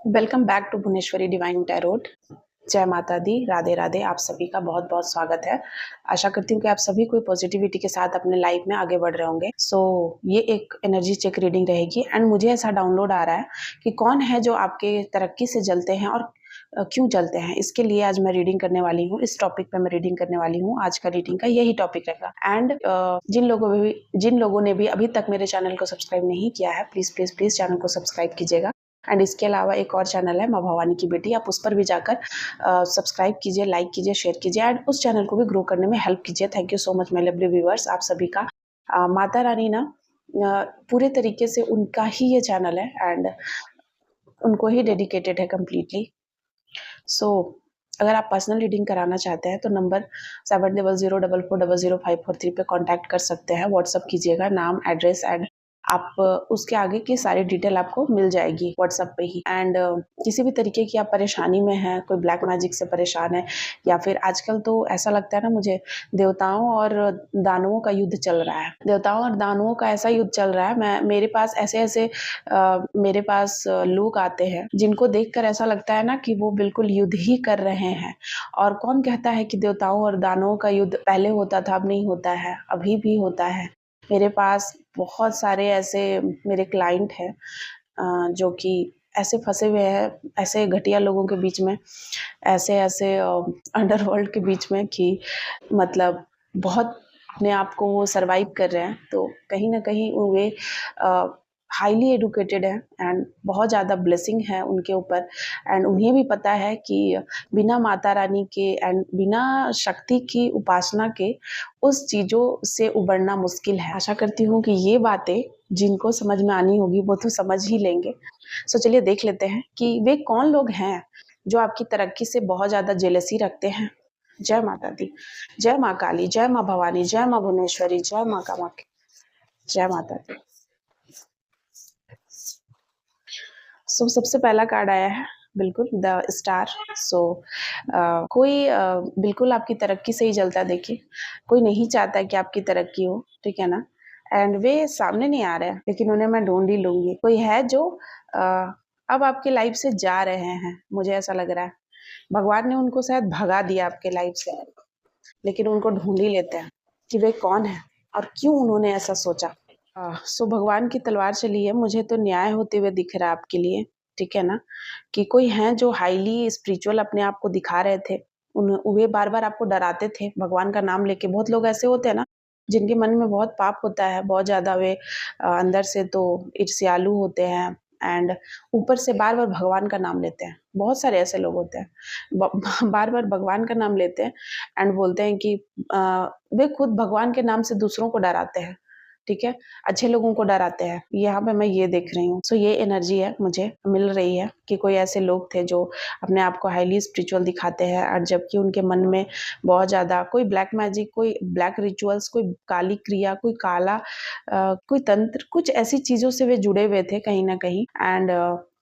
Welcome back to Bhuvaneshwari divine tarot. जय माता दी, राधे राधे। आप सभी का बहुत बहुत स्वागत है। आशा करती हूँ कि आप सभी कोई पॉजिटिविटी के साथ अपने लाइफ में आगे बढ़ रहे होंगे। ये एक एनर्जी चेक रीडिंग रहेगी एंड मुझे ऐसा डाउनलोड आ रहा है कि कौन है जो आपके तरक्की से जलते हैं और क्यों जलते हैं। इसके लिए आज मैं रीडिंग करने वाली हूँ, इस टॉपिक पे मैं रीडिंग करने वाली हूँ। आज का रीडिंग का यही टॉपिक रहेगा एंड जिन लोगों ने भी अभी तक मेरे चैनल को सब्सक्राइब नहीं किया है, प्लीज प्लीज प्लीज चैनल को सब्सक्राइब कीजिएगा। एंड इसके अलावा एक और चैनल है माँ भवानी की बेटी, आप उस पर भी जाकर सब्सक्राइब कीजिए, लाइक कीजिए, शेयर कीजिए एंड उस चैनल को भी ग्रो करने में हेल्प कीजिए। Thank you so much my lovely viewers, आप सभी का। माता रानी ना पूरे तरीके से उनका ही ये चैनल है एंड उनको ही डेडिकेटेड है कम्प्लीटली। अगर आप पर्सनल रीडिंग कराना चाहते हैं तो नंबर 7004440543 पे कांटेक्ट कर सकते हैं। व्हाट्सअप कीजिएगा, नाम, एड्रेस एंड आप उसके आगे की सारी डिटेल आपको मिल जाएगी व्हाट्सएप पे ही। एंड किसी भी तरीके की आप परेशानी में हैं, कोई ब्लैक मैजिक से परेशान है या फिर आजकल तो ऐसा लगता है ना मुझे, देवताओं और दानवों का युद्ध चल रहा है। देवताओं और दानवों का ऐसा युद्ध चल रहा है, मेरे पास ऐसे लोग आते हैं जिनको देखकर ऐसा लगता है ना कि वो बिल्कुल युद्ध ही कर रहे हैं। और कौन कहता है कि देवताओं और दानवों का युद्ध पहले होता था, अब नहीं होता है? अभी भी होता है। मेरे पास बहुत सारे ऐसे मेरे क्लाइंट हैं जो कि ऐसे फंसे हुए हैं, ऐसे घटिया लोगों के बीच में, ऐसे अंडरवर्ल्ड के बीच में कि मतलब बहुत अपने आप को वो सर्वाइव कर रहे हैं। तो कहीं ना कहीं वे हाईली एडुकेटेड है एंड बहुत ज़्यादा ब्लेसिंग है उनके ऊपर। एंड उन्हें भी पता है कि बिना माता रानी के एंड बिना शक्ति की उपासना के उस चीज़ों से उबरना मुश्किल है। आशा करती हूँ कि ये बातें जिनको समझ में आनी होगी वो तो समझ ही लेंगे। चलिए देख लेते हैं कि वे कौन लोग हैं जो आपकी तरक्की से बहुत ज़्यादा जेलसी रखते हैं। जय माता दी, जय माँ काली, जय माँ भवानी, जय माँ भुवनेश्वरी, जय माँ कामाख्या, जय माता दी। सबसे पहला कार्ड आया है बिल्कुल द स्टार। कोई बिल्कुल आपकी तरक्की से ही जलता है। देखिए, कोई नहीं चाहता कि आपकी तरक्की हो, ठीक है ना। एंड वे सामने नहीं आ रहे हैं लेकिन उन्हें मैं ढूंढ ही लूंगी। कोई है जो अब आपकी लाइफ से जा रहे हैं, मुझे ऐसा लग रहा है भगवान ने उनको शायद भगा दिया आपके लाइफ से, लेकिन उनको ढूंढ ही लेते हैं कि वे कौन है और क्यों उन्होंने ऐसा सोचा। भगवान की तलवार चली है, मुझे तो न्याय होते हुए दिख रहा है आपके लिए, ठीक है ना। कि कोई है जो हाईली स्पिरिचुअल अपने आप को दिखा रहे थे, वे बार बार आपको डराते थे भगवान का नाम लेके। बहुत लोग ऐसे होते हैं ना जिनके मन में बहुत पाप होता है, बहुत ज्यादा वे अंदर से तो ईर्ष्यालु होते हैं एंड ऊपर से बार बार भगवान का नाम लेते हैं। बहुत सारे ऐसे लोग होते हैं बार बार भगवान का नाम लेते हैं एंड बोलते हैं कि वे खुद भगवान के नाम से दूसरों को डराते हैं, ठीक है, अच्छे लोगों को डराते हैं। यहाँ पे मैं ये देख रही हूँ। ये एनर्जी है मुझे मिल रही है कि कोई ऐसे लोग थे जो अपने आप को हाईली स्पिरिचुअल दिखाते हैं और जबकि उनके मन में बहुत ज़्यादा कोई ब्लैक मैजिक, कोई ब्लैक रिचुअल्स, कोई काली क्रिया, कोई काला कोई तंत्र, कुछ ऐसी चीज़ों से वे जुड़े हुए थे कहीं ना कहीं। एंड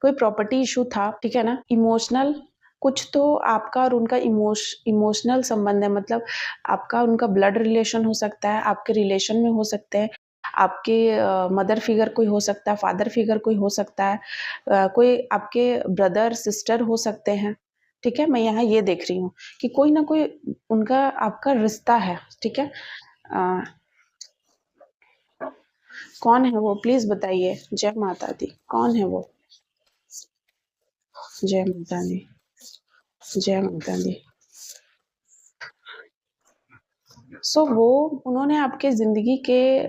कोई प्रॉपर्टी इशू था, ठीक है ना। इमोशनल कुछ तो आपका और उनका इमोशनल संबंध है, मतलब आपका उनका ब्लड रिलेशन हो सकता है, आपके रिलेशन में हो सकते हैं, आपके मदर फिगर कोई हो सकता है, फादर फिगर कोई हो सकता है, कोई आपके ब्रदर सिस्टर हो सकते हैं, ठीक है। मैं यहाँ ये देख रही हूँ कि कोई ना कोई उनका आपका रिश्ता है, ठीक है। अ, कौन है वो, प्लीज बताइए। जय माता दी, कौन है वो? जय माता दी, जय माता दी। वो उन्होंने आपके ज़िंदगी के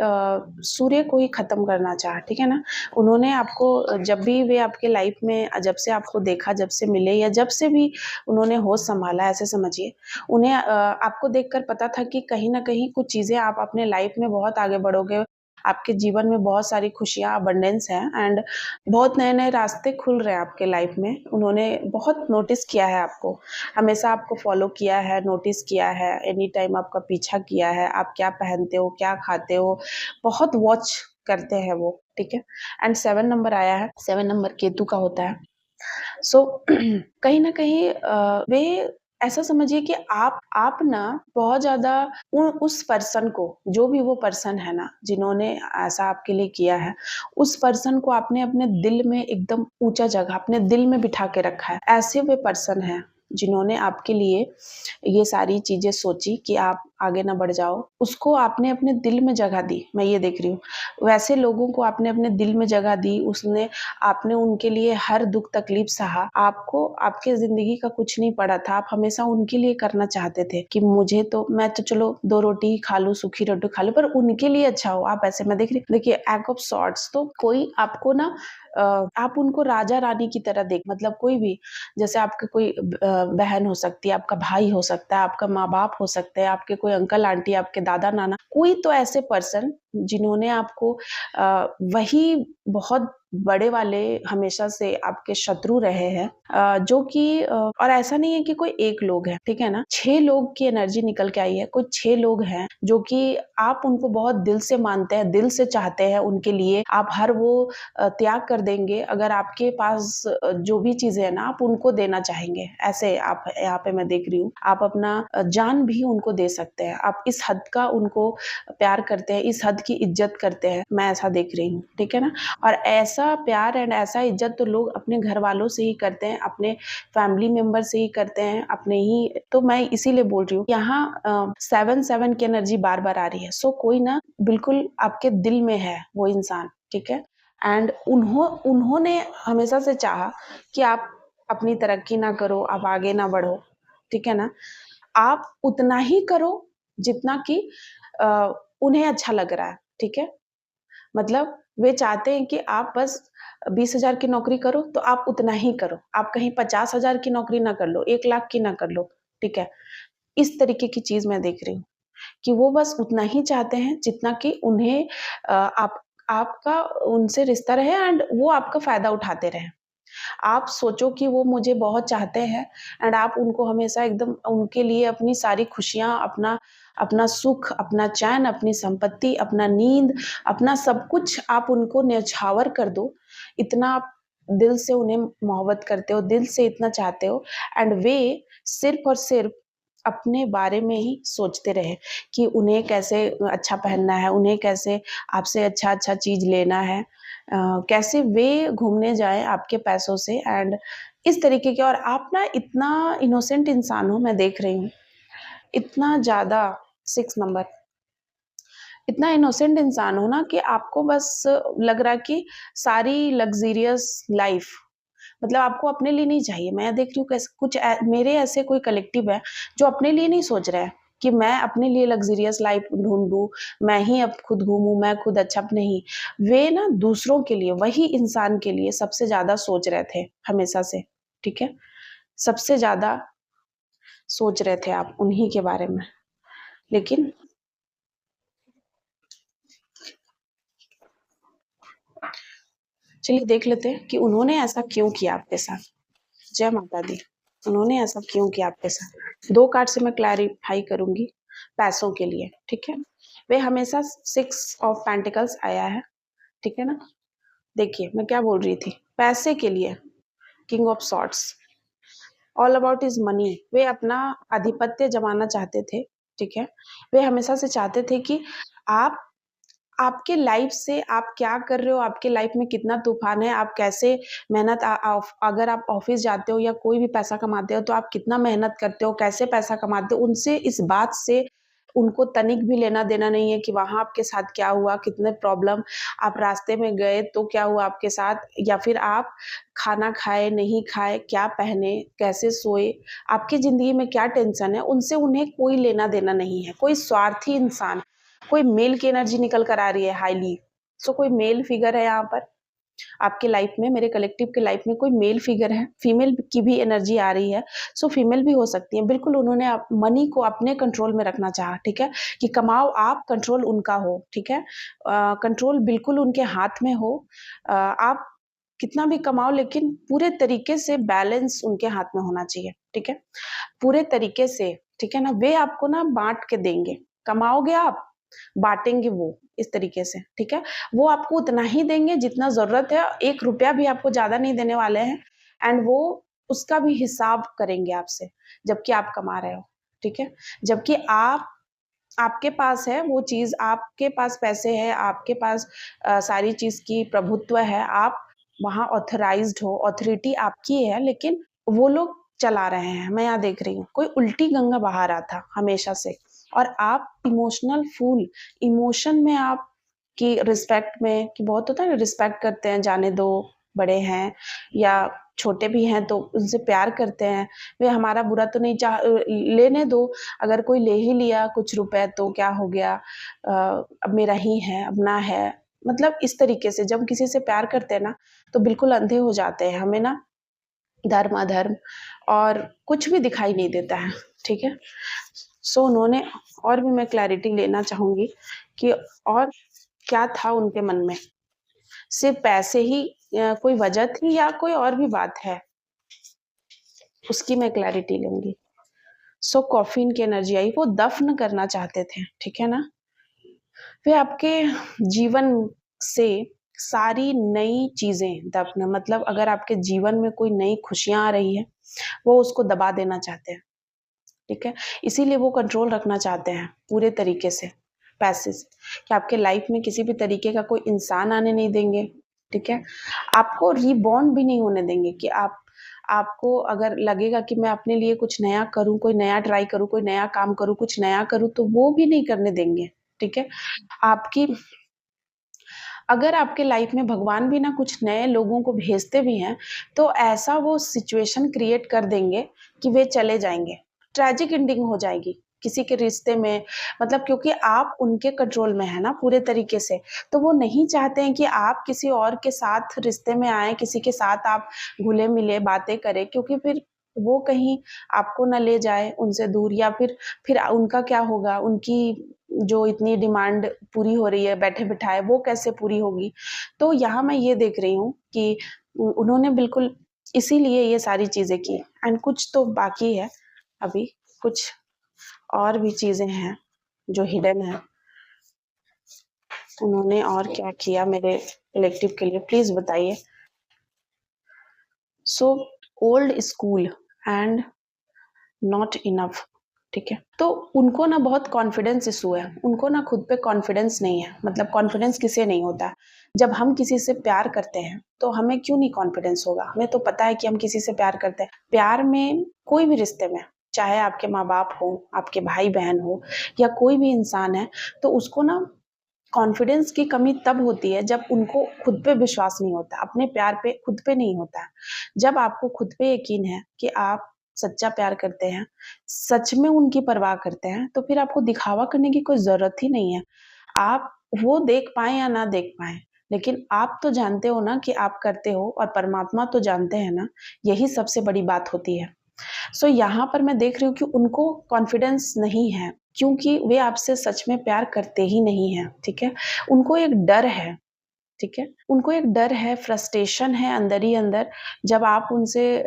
सूर्य को ही ख़त्म करना चाहा, ठीक है ना। उन्होंने आपको जब भी वे आपके लाइफ में जब से आपको देखा, जब से मिले या जब से भी उन्होंने होश सँभाला, ऐसे समझिए, उन्हें आपको देखकर पता था कि कहीं न कहीं कुछ चीज़ें आप अपने लाइफ में बहुत आगे बढ़ोगे, आपके जीवन में बहुत सारी खुशियाँ, अबंडेंस है एंड बहुत नए-नए रास्ते खुल रहे हैं आपके लाइफ में। उन्होंने बहुत नोटिस किया है आपको, हमेशा आपको फॉलो किया है, नोटिस किया है, एनी टाइम आपका पीछा किया है, आप क्या पहनते हो, क्या खाते हो, बहुत वॉच करते हैं वो, ठीक है। एंड 7 नंबर आया है, 7 नंबर केतु का होता है। कहीं ना कहीं वे ऐसा समझिए कि आप ना बहुत ज़्यादा उस पर्सन को, जो भी वो पर्सन है ना, जिन्होंने ऐसा आपके लिए किया है, उस पर्सन को आपने अपने दिल में एकदम ऊँचा जगह अपने दिल में बिठा के रखा है। ऐसे वे पर्सन हैं, जिन्होंने आपके लिए ये सारी चीज़ें सोची कि आप आगे ना बढ़ जाओ, उसको आपने अपने दिल में जगह दी, मैं ये देख रही हूँ। वैसे लोगों को आपने अपने दिल में जगह दी, आपने उनके लिए हर दुःख तकलीफ सहा। आपको आपकी ज़िंदगी का कुछ नहीं पड़ा था, आप हमेशा उनके लिए करना चाहते थे कि मैं तो चलो 2 रोटी ही खा लूँ, सूखी रोटी खा लूँ, पर उनके लिए अच्छा हो। आप ऐसे मैं देख रही देखिए एग ऑफ सॉर्ट्स, तो कोई आपको ना आप उनको राजा-रानी की तरह मतलब कोई भी, जैसे आपके कोई बहन हो सकती है, आपका भाई हो सकता है, आपका माँ-बाप हो सकते हैं, आपके कोई अंकल-आंटी, आपके दादा-नाना, कोई तो ऐसे पर्सन जिन्होंने आपको वही बहुत बड़े वाले हमेशा से आपके शत्रु रहे हैं, जो कि और ऐसा नहीं है कि कोई 1 लोग है, ठीक है ना? 6 लोग की एनर्जी निकल के आई है, कुछ 6 लोग हैं जो कि आप उनको बहुत दिल से मानते हैं, दिल से चाहते हैं, उनके लिए आप हर वो त्याग कर देंगे, अगर आपके पास जो भी चीज़ें हैं ना, आप उनको देना चाहेंगे। ऐसे आप यहाँ पे मैं देख रही हूँ, आप अपना जान भी उनको दे सकते हैं। आप इस हद का उनको प्यार करते हैं, इस हद की इज़्ज़त करते हैं, मैं ऐसा देख रही हूँ, ठीक है ना? और ऐसा प्यार एंड ऐसा इज़्ज़त तो लोग अपने घरवालों से ही करते हैं, अपने फैमिली मेंबर से ही करते हैं, अपने ही, तो मैं इसीलिए बोल रही हूँ, यहाँ 7-7 की एनर्जी बार-बार आ रही है। सो कोई ना बिल्कुल आपके दिल में है वो इंसान, ठीक है? एंड उन्होंने हमेशा से चाहा कि आप अपनी तरक्की ना करो, आप आगे ना बढ़ो, ठीक है ना? आप उतना ही करो जितना कि अ, उन्हें अच्छा लग रहा है, ठीक है? मतलब वे चाहते हैं कि आप बस 20,000 की नौकरी करो, तो आप उतना ही करो। आप कहीं 50,000 की नौकरी ना कर लो, 1 लाख की ना कर लो, ठीक है? इस तरीके की चीज़ मैं देख रही हूँ, कि वो बस उतना ही चाहते हैं जितना कि उन्हें आपका उनसे रिश्ता रहे एंड वो आपका फ़ायदा उठाते रहें। आप सोचो कि वो मुझे बहुत चाहते हैं एंड आप उनको हमेशा एकदम उनके लिए अपनी सारी खुशियाँ, अपना अपना सुख, अपना चैन, अपनी संपत्ति, अपना नींद, अपना सब कुछ आप उनको न्यौछावर कर दो। इतना आप दिल से उन्हें मोहब्बत करते हो, दिल से इतना चाहते हो एंड वे सिर्फ़ और सिर्फ़ अपने बारे में ही सोचते रहे कि उन्हें कैसे अच्छा पहनना है, उन्हें कैसे आपसे अच्छा-अच्छा चीज़ लेना है, कैसे वे घूमने जाएँ आपके पैसों से एंड इस तरीके के, और आप ना इतना इनोसेंट इंसान हो, मैं देख रही हूँ, इतना ज़्यादा 6 नंबर, इतना इनोसेंट इंसान हो ना कि आपको बस लग रहा है कि सारी लग्ज़रियस लाइफ़ मतलब आपको अपने लिए नहीं चाहिए। मैं देख रही हूँ कैसे मेरे ऐसे कोई कलेक्टिव है, जो अपने लिए नहीं सोच रहा है कि मैं अपने लिए लग्ज़रियस लाइफ़ ढूँढूँ, मैं ही अब खुद घूमूँ, मैं खुद अच्छा नहीं। वे ना दूसरों के लिए, वही इंसान के लिए सबसे ज़्यादा सोच रहे थे हमेशा से, ठीक है? सबसे ज़्यादा सोच रहे थे आप उन्हीं के बारे में। लेकिन चलिए देख लेते हैं कि उन्होंने ऐसा क्यों किया आपके साथ। जय माता दी। उन्होंने ऐसा क्यों किया आपके साथ? 2 कार्ड से मैं क्लैरिफ़ाई करूँगी पैसों के लिए, ठीक है? वे हमेशा 6 ऑफ पेंटिकल्स आया है, ठीक है ना? देखिए, मैं क्या बोल रही थी, पैसे के लिए king of swords, all about his money, वे अपना आधिपत्य जमाना चाहते थे, ठीक है? वे हमेशा से चाहते थे कि आप आपके लाइफ से आप क्या कर रहे हो, आपके लाइफ में कितना तूफ़ान है, आप कैसे मेहनत अगर आप ऑफ़िस जाते हो या कोई भी पैसा कमाते हो, तो आप कितना मेहनत करते हो, कैसे पैसा कमाते हो, उनसे इस बात से उनको तनिक भी लेना-देना नहीं है कि वहाँ आपके साथ क्या हुआ, कितने प्रॉब्लम, आप रास्ते में गए तो क्या हुआ आपके साथ, या फिर आप खाना खाए, नहीं खाए, क्या पहने, कैसे सोए, आपकी ज़िंदगी में क्या टेंशन है, उनसे उन्हें कोई लेना-देना नहीं है। कोई स्वार्थी इंसान, कोई मेल की एनर्जी निकल कर आ रही है हाईली, सो कोई मेल फिगर है यहाँ पर आपके लाइफ में, मेरे कलेक्टिव के लाइफ में कोई मेल फिगर है, फीमेल की भी एनर्जी आ रही है, सो फीमेल भी हो सकती है। बिल्कुल उन्होंने मनी को अपने कंट्रोल में रखना चाहा, ठीक है? कि कमाओ आप, कंट्रोल उनका हो, ठीक है? कंट्रोल बिल्कुल उनके हाथ में हो। आप कितना भी कमाओ लेकिन पूरे तरीके से बैलेंस उनके हाथ में होना चाहिए, ठीक है? पूरे तरीके से, ठीक है ना? वे आपको ना बाँट के देंगे, कमाओगे आप, बाँटेंगे वो, इस तरीके से, ठीक है? वो आपको उतना ही देंगे जितना ज़रूरत है, 1 रुपया भी आपको ज़्यादा नहीं देने वाले हैं एंड वो उसका भी हिसाब करेंगे आपसे, जबकि आप कमा रहे हो, ठीक है? जबकि आपके पास है वो चीज़, आपके पास पैसे हैं, आपके पास सारी चीज़ की प्रभुत्व है, आप वहाँ ऑथराइज़्ड हो, ऑथोरिटी आपकी है, लेकिन वो लोग चला रहे हैं। मैं यहाँ देख रही हूँ, कोई उल्टी गंगा बहा रहा था हमेशा से, और आप इमोशनल फूल, इमोशन में आप कि रिस्पेक्ट में, कि बहुत होता है ना, रिस्पेक्ट करते हैं, जाने दो, बड़े हैं या छोटे भी हैं तो उनसे प्यार करते हैं, वे हमारा बुरा तो नहीं लेने दो, अगर कोई ले ही लिया कुछ रुपए तो क्या हो गया, अब मेरा ही है, अपना है, मतलब इस तरीके से जब किसी से प्यार करते हैं ना, तो बिल्कुल अंधे हो जाते हैं, हमें ना धर्म अधर्म और कुछ भी दिखाई नहीं देता है, ठीक है? सो उन्होंने, और भी मैं क्लैरिटी लेना चाहूंगी कि और क्या था उनके मन में, सिर्फ पैसे ही कोई वजह थी या कोई और भी बात है, उसकी मैं क्लैरिटी लूंगी। सो कॉफीन की एनर्जी आई, वो दफन करना चाहते थे, ठीक है ना? वे आपके जीवन से सारी नई चीजें दफन, मतलब अगर आपके जीवन में कोई नई खुशियां आ रही है, वो उसको दबा देना चाहते हैं, ठीक है? इसीलिए वो कंट्रोल रखना चाहते हैं पूरे तरीके से, पैसे से, कि आपके लाइफ में किसी भी तरीके का कोई इंसान आने नहीं देंगे, ठीक है? आपको रीबॉर्न भी नहीं होने देंगे, कि आपको अगर लगेगा कि मैं अपने लिए कुछ नया करूं, कोई नया ट्राई करूं, कोई नया काम करूं, कुछ नया करूं, तो वो भी नहीं करने देंगे, ठीक है? आपकी, अगर आपके लाइफ में भगवान भी ना कुछ नए लोगों को भेजते भी हैं, तो ऐसा वो सिचुएशन क्रिएट कर देंगे कि वे चले जाएंगे, ट्रेजिक एंडिंग हो जाएगी किसी के रिश्ते में, मतलब क्योंकि आप उनके कंट्रोल में है ना पूरे तरीके से, तो वो नहीं चाहते हैं कि आप किसी और के साथ रिश्ते में आए, किसी के साथ आप घुले मिले बातें करें, क्योंकि फिर वो कहीं आपको ना ले जाए उनसे दूर, या फिर उनका क्या होगा, उनकी जो इतनी डिमांड पूरी हो रही है बैठे बिठाए, वो कैसे पूरी होगी? तो यहाँ मैं ये देख रही हूँ कि उन्होंने बिल्कुल इसीलिए ये सारी चीजें की, एंड कुछ तो बाकी है अभी, कुछ और भी चीजें हैं जो हिडन है। उन्होंने और क्या किया मेरे कलेक्टिव के लिए, प्लीज बताइए। So old school and not enough, ठीक है? तो उनको ना बहुत कॉन्फिडेंस इशू है, उनको ना खुद पे कॉन्फिडेंस नहीं है, मतलब कॉन्फिडेंस किसे नहीं होता? जब हम किसी से प्यार करते हैं तो हमें क्यों नहीं कॉन्फिडेंस होगा? हमें तो पता है कि हम किसी से प्यार करते हैं, प्यार में कोई भी रिश्ते में, चाहे आपके माँ बाप हो, आपके भाई बहन हो, या कोई भी इंसान है, तो उसको ना कॉन्फिडेंस की कमी तब होती है जब उनको खुद पे विश्वास नहीं होता, अपने प्यार पे खुद पे नहीं होता है। जब आपको खुद पे यकीन है कि आप सच्चा प्यार करते हैं, सच में उनकी परवाह करते हैं, तो फिर आपको दिखावा करने की कोई जरूरत ही नहीं है। आप वो देख पाए या ना देख पाए, लेकिन आप तो जानते हो ना कि आप करते हो, और परमात्मा तो जानते हैं ना, यही सबसे बड़ी बात होती है। सो यहाँ पर मैं देख रही हूँ कि उनको कॉन्फिडेंस नहीं है, क्योंकि वे आपसे सच में प्यार करते ही नहीं हैं, ठीक है? उनको एक डर है, ठीक है? उनको एक डर है, फ्रस्ट्रेशन है अंदर ही अंदर, जब आप उनसे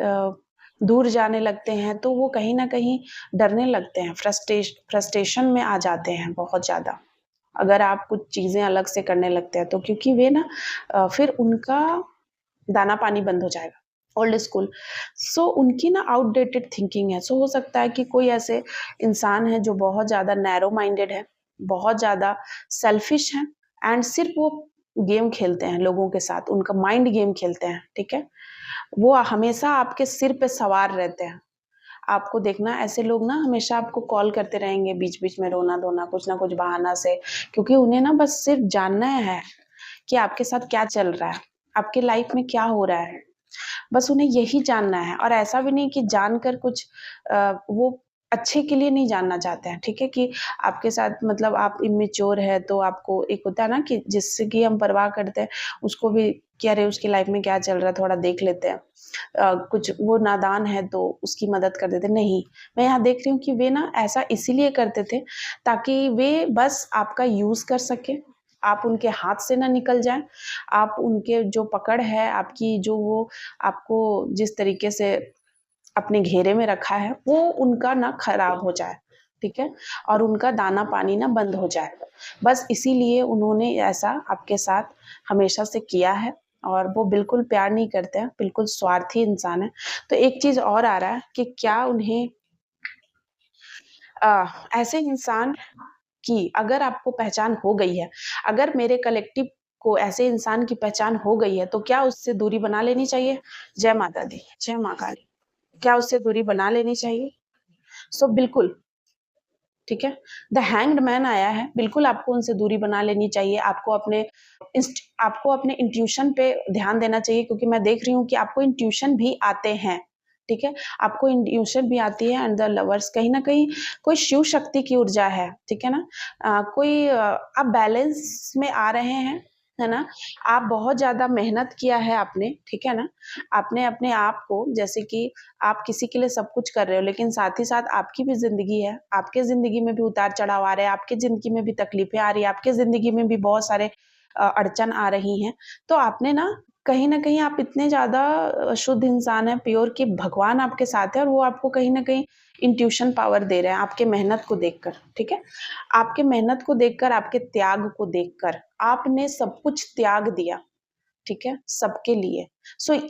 दूर जाने लगते हैं, तो वो कहीं न कहीं डरने लगते हैं, फ्रस्ट्रेशन में आ जाते हैं बहुत ज़्यादा, अगर आप कुछ चीज़ें अलग से करने लगते हैं तो, क्योंकि वे ना फिर उनका दाना पानी बंद हो जाएगा। ओल्ड स्कूल, सो उनकी ना आउटडेटेड थिंकिंग है। सो हो सकता है कि कोई ऐसे इंसान है जो बहुत ज़्यादा नैरो माइंडेड है, बहुत ज़्यादा सेल्फिश है, एंड सिर्फ वो गेम खेलते हैं लोगों के साथ, उनका माइंड गेम खेलते हैं, ठीक है? वो हमेशा आपके सिर पे सवार रहते हैं। आपको देखना, ऐसे लोग ना हमेशा आपको कॉल करते रहेंगे बीच-बीच में, रोना-धोना, कुछ ना कुछ बहाना से, क्योंकि उन्हें ना बस सिर्फ जानना है कि आपके साथ क्या चल रहा है, आपके लाइफ में क्या हो रहा है। बस उन्हें यही जानना है, और ऐसा भी नहीं कि जानकर कुछ वो अच्छे के लिए नहीं जानना चाहते हैं, ठीक है? कि आपके साथ, मतलब आप इमैच्योर है, तो आपको एक होता है ना कि जिससे कि हम परवाह करते हैं, उसको भी कि अरे उसकी लाइफ में क्या चल रहा है, थोड़ा देख लेते हैं। कुछ वो नादान है तो उसकी मदद कर देते, नहीं। मैं यहाँ देख रही हूँ कि वे ना ऐसा इसीलिए करते थे ताकि वे बस आपका यूज़ कर सकें, आप उनके हाथ से ना निकल जाएँ, आप उनके जो पकड़ है, आपकी जो वो आपको जिस तरीके से अपने घेरे में रखा है, वो उनका ना खराब हो जाए, ठीक है? और उनका दाना पानी ना बंद हो जाए। बस इसीलिए उन्होंने ऐसा आपके साथ हमेशा से किया है, और वो बिल्कुल प्यार नहीं करते हैं, बिल्कुल स्वार्थी इंसान है। तो एक चीज़ और आ रहा है कि क्या उन्हें ऐसे इंसान की अगर आपको पहचान हो गई है, अगर मेरे कलेक्टिव को ऐसे इंसान की पहचान हो गई है, तो क्या उससे दूरी बना लेनी चाहिए? जय माता दी, जय माँ काली। क्या उससे दूरी बना लेनी चाहिए? बिल्कुल, ठीक है? द हैंग्ड मैन आया है, बिल्कुल आपको उनसे दूरी बना लेनी चाहिए। आपको अपने इंट्यूशन पे ध्यान देना चाहिए, क्योंकि मैं देख रही हूँ कि आपको इंट्यूशन भी आते हैं, ठीक है? आपको इंट्यूशन भी आती है एंड द लवर्स कहीं न कहीं कोई शिव शक्ति की ऊर्जा है, ठीक है ना? आप बैलेंस में आ रहे हैं, है ना? आप बहुत ज़्यादा मेहनत किया है आपने, ठीक है ना? आपने अपने आप को, जैसे कि आप किसी के लिए सब कुछ कर रहे हो, लेकिन साथ ही साथ आपकी भी ज़िंदगी है, आपके ज़िंदगी में भी उतार-चढ़ाव आ रहे हैं, आपकी ज़िंदगी में भी तकलीफ़ें आ रही हैं, आपकी ज़िंदगी में भी बहुत सारे अड़चन आ रही हैं। तो आपने ना कहीं न कहीं आप इतने ज़्यादा शुद्ध इंसान हैं, प्योर, कि भगवान आपके साथ है और वो आपको कहीं न कहीं इंट्यूशन पावर दे रहे हैं, आपके मेहनत को देखकर, ठीक है? आपके मेहनत को देखकर, आपके त्याग को देखकर, आपने सब कुछ त्याग दिया, ठीक है? सबके लिए।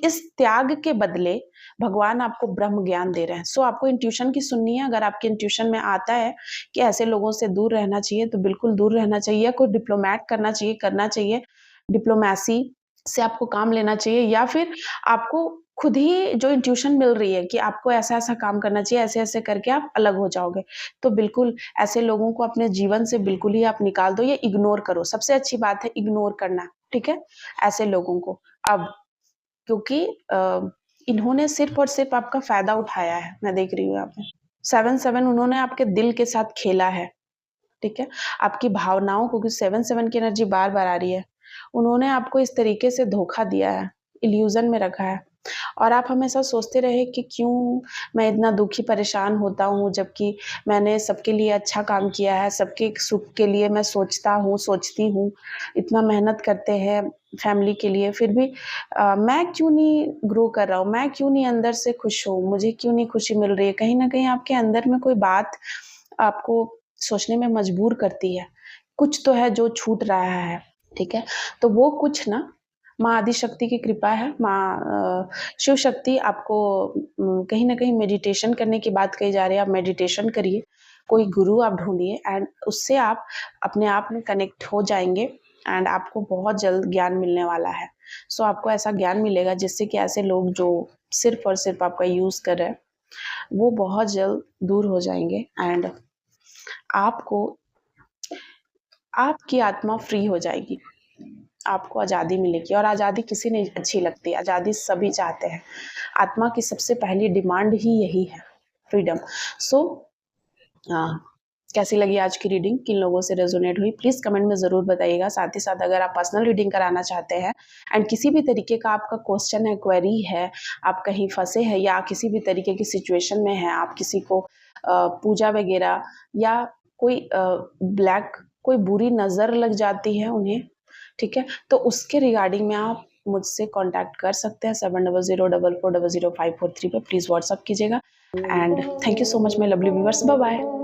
इस त्याग के बदले भगवान आपको ब्रह्म ज्ञान दे रहे हैं। आपको इंट्यूशन की सुननी है, अगर आपके इंट्यूशन में आता है कि ऐसे लोगों से दूर रहना चाहिए, तो बिल्कुल दूर रहना चाहिए, कोई डिप्लोमैट करना चाहिए। डिप्लोमेसी से आपको काम लेना चाहिए, या फिर आपको खुद ही जो इंट्यूशन मिल रही है कि आपको ऐसा-ऐसा काम करना चाहिए, ऐसे-ऐसे करके आप अलग हो जाओगे। तो बिल्कुल ऐसे लोगों को अपने जीवन से बिल्कुल ही आप निकाल दो या इग्नोर करो। सबसे अच्छी बात है इग्नोर करना, ठीक है? ऐसे लोगों को। अब क्योंकि इन्होंने सिर्फ़ और सिर्फ़ आपका फ़ायदा उठाया है, मैं देख रही हूँ यहाँ पे। 7-7 उन्होंने आपके दिल के साथ खेला है, ठीक है? आपकी भावनाओं को, क्योंकि 7-7 की एनर्जी बार-बार आ रही है। उन्होंने आपको इस तरीके से धोखा दिया है, इल्यूज़न में रखा है, और आप हमेशा सोचते रहे कि क्यों मैं इतना दुखी परेशान होता हूँ, जबकि मैंने सबके लिए अच्छा काम किया है, सबके सुख के लिए मैं सोचती हूँ, इतना मेहनत करते हैं फैमिली के लिए, फिर भी मैं क्यों नहीं ग्रो कर रहा हूँ, मैं क्यों नहीं अंदर से खुश हूँ, मुझे क्यों नहीं खुशी मिल रही है? कहीं न कहीं आपके अंदर में कोई बात आपको सोचने में मजबूर करती है। कुछ तो है जो छूट रहा है, ठीक है? तो वो कुछ ना माँ आदिशक्ति की कृपा है, शिव शक्ति आपको कहीं न कहीं मेडिटेशन करने की बात कही जा रही है, आप मेडिटेशन करिए, कोई गुरु आप ढूँढिए एंड उससे आप अपने आप में कनेक्ट हो जाएँगे एंड आपको बहुत जल्द ज्ञान मिलने वाला है। आपको ऐसा ज्ञान मिलेगा जिससे कि ऐसे लोग जो सिर्फ़ और सिर्फ़ आपका यूज़ कर रहे हैं, वो बहुत जल्द दूर हो जाएँगे एंड आपको आपकी आत्मा फ्री हो जाएगी। आपको आज़ादी मिलेगी, और आज़ादी किसी नहीं अच्छी लगती, आज़ादी सभी चाहते हैं। आत्मा की सबसे पहली डिमांड ही यही है, फ्रीडम। सो अ, कैसी लगी आज की रीडिंग? किन लोगों से रेज़ोनेट हुई? प्लीज़ कमेंट में ज़रूर बताइएगा। साथ ही साथ अगर आप पर्सनल रीडिंग कराना चाहते हैं एंड किसी भी तरीके का आपका क्वेश्चन है, क्वेरी है, आप कहीं फँसे हैं या किसी भी तरीके की सिचुएशन में हैं, आप किसी को पूजा वगैरह या कोई बुरी नज़र लग जाती है उन्हें, ठीक है? तो उसके रिगार्डिंग में आप मुझसे कॉन्टैक्ट कर सकते हैं 7004400543 पे। प्लीज़ व्हाट्सएप कीजिएगा and thank you so much my lovely viewers. Bye bye.